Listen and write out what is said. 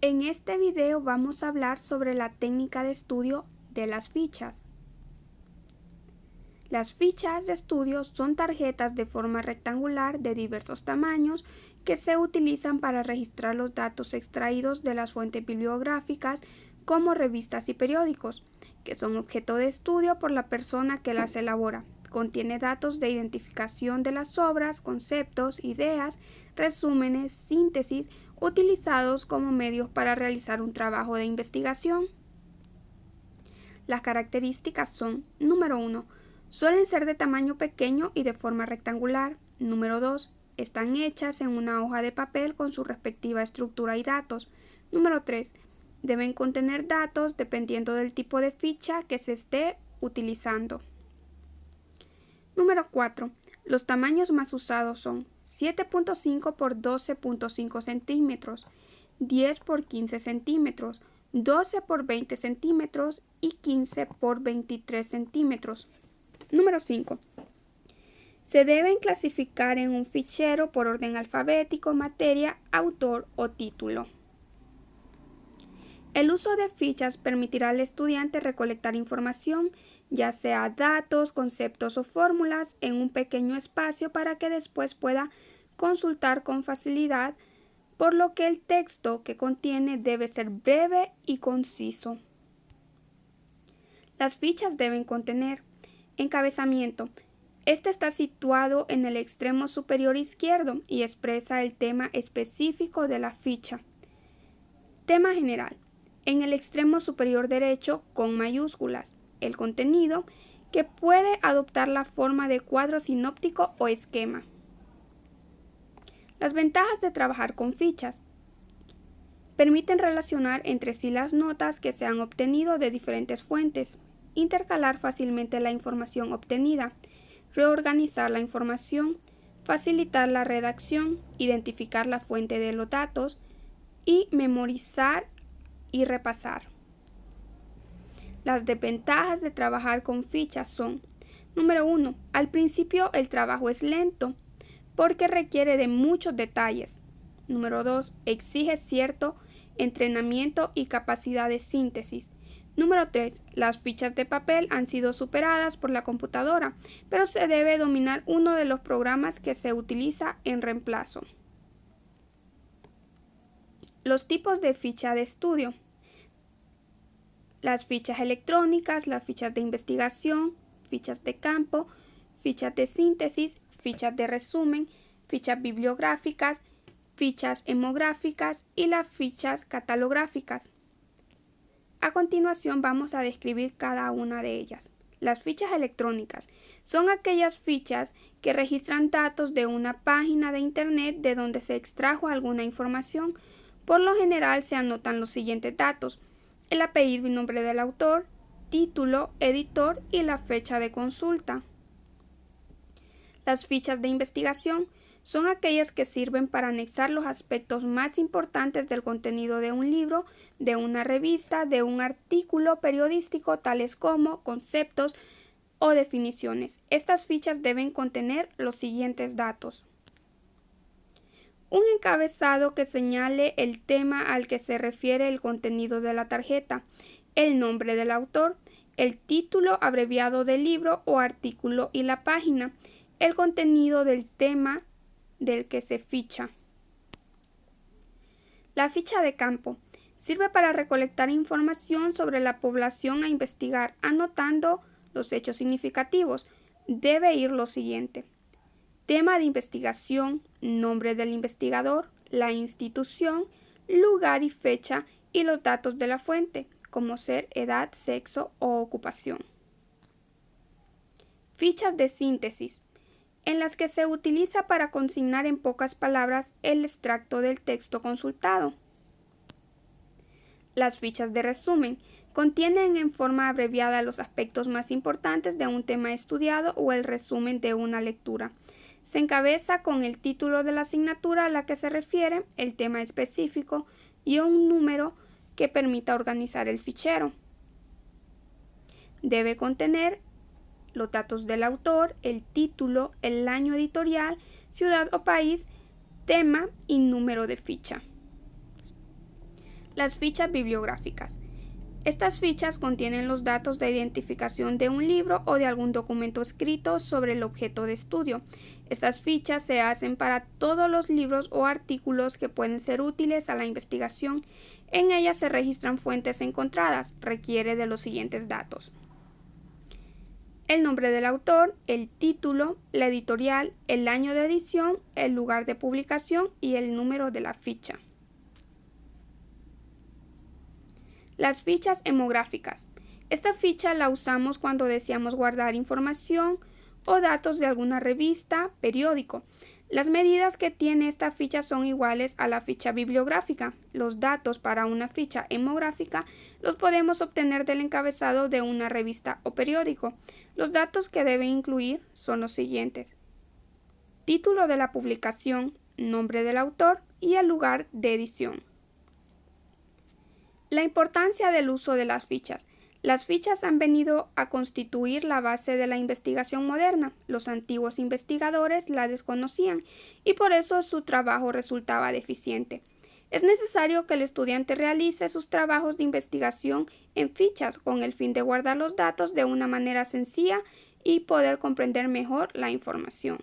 En este video vamos a hablar sobre la técnica de estudio de las fichas. Las fichas de estudio son tarjetas de forma rectangular de diversos tamaños que se utilizan para registrar los datos extraídos de las fuentes bibliográficas como revistas y periódicos, que son objeto de estudio por la persona que las elabora. Contiene datos de identificación de las obras, conceptos, ideas, resúmenes, síntesis, utilizados como medios para realizar un trabajo de investigación. Las características son: número 1. Suelen ser de tamaño pequeño y de forma rectangular. Número 2. Están hechas en una hoja de papel con su respectiva estructura y datos. Número 3. Deben contener datos dependiendo del tipo de ficha que se esté utilizando. Número 4. Los tamaños más usados son 7.5 por 12.5 centímetros, 10 por 15 centímetros, 12 por 20 centímetros y 15 por 23 centímetros. Número 5. Se deben clasificar en un fichero por orden alfabético, materia, autor o título. El uso de fichas permitirá al estudiante recolectar información, ya sea datos, conceptos o fórmulas, en un pequeño espacio para que después pueda consultar con facilidad, por lo que el texto que contiene debe ser breve y conciso. Las fichas deben contener encabezamiento. Este está situado en el extremo superior izquierdo y expresa el tema específico de la ficha. Tema general. En el extremo superior derecho, con mayúsculas. El contenido, que puede adoptar la forma de cuadro sinóptico o esquema. Las ventajas de trabajar con fichas. Permiten relacionar entre sí las notas que se han obtenido de diferentes fuentes, intercalar fácilmente la información obtenida, reorganizar la información, facilitar la redacción, identificar la fuente de los datos y memorizar y repasar. Las desventajas de trabajar con fichas son: número 1. Al principio el trabajo es lento porque requiere de muchos detalles. Número 2. Exige cierto entrenamiento y capacidad de síntesis. Número 3. Las fichas de papel han sido superadas por la computadora, pero se debe dominar uno de los programas que se utiliza en reemplazo. Los tipos de ficha de estudio. Las fichas electrónicas, las fichas de investigación, fichas de campo, fichas de síntesis, fichas de resumen, fichas bibliográficas, fichas hemográficas y las fichas catalográficas. A continuación vamos a describir cada una de ellas. Las fichas electrónicas son aquellas fichas que registran datos de una página de internet de donde se extrajo alguna información. Por lo general se anotan los siguientes datos: el apellido y nombre del autor, título, editor y la fecha de consulta. Las fichas de investigación son aquellas que sirven para anexar los aspectos más importantes del contenido de un libro, de una revista, de un artículo periodístico, tales como conceptos o definiciones. Estas fichas deben contener los siguientes datos: un encabezado que señale el tema al que se refiere el contenido de la tarjeta, el nombre del autor, el título abreviado del libro o artículo y la página, el contenido del tema del que se ficha. La ficha de campo sirve para recolectar información sobre la población a investigar, anotando los hechos significativos. Debe ir lo siguiente: tema de investigación, nombre del investigador, la institución, lugar y fecha y los datos de la fuente, como ser, edad, sexo o ocupación. Fichas de síntesis, en las que se utiliza para consignar en pocas palabras el extracto del texto consultado. Las fichas de resumen contienen en forma abreviada los aspectos más importantes de un tema estudiado o el resumen de una lectura. Se encabeza con el título de la asignatura a la que se refiere, el tema específico y un número que permita organizar el fichero. Debe contener los datos del autor, el título, el año editorial, ciudad o país, tema y número de ficha. Las fichas bibliográficas. Estas fichas contienen los datos de identificación de un libro o de algún documento escrito sobre el objeto de estudio. Estas fichas se hacen para todos los libros o artículos que pueden ser útiles a la investigación. En ellas se registran fuentes encontradas. Requiere de los siguientes datos: el nombre del autor, el título, la editorial, el año de edición, el lugar de publicación y el número de la ficha. Las fichas hemográficas. Esta ficha la usamos cuando deseamos guardar información o datos de alguna revista, periódico. Las medidas que tiene esta ficha son iguales a la ficha bibliográfica. Los datos para una ficha hemográfica los podemos obtener del encabezado de una revista o periódico. Los datos que debe incluir son los siguientes: título de la publicación, nombre del autor y el lugar de edición. La importancia del uso de las fichas. Las fichas han venido a constituir la base de la investigación moderna. Los antiguos investigadores la desconocían y por eso su trabajo resultaba deficiente. Es necesario que el estudiante realice sus trabajos de investigación en fichas con el fin de guardar los datos de una manera sencilla y poder comprender mejor la información.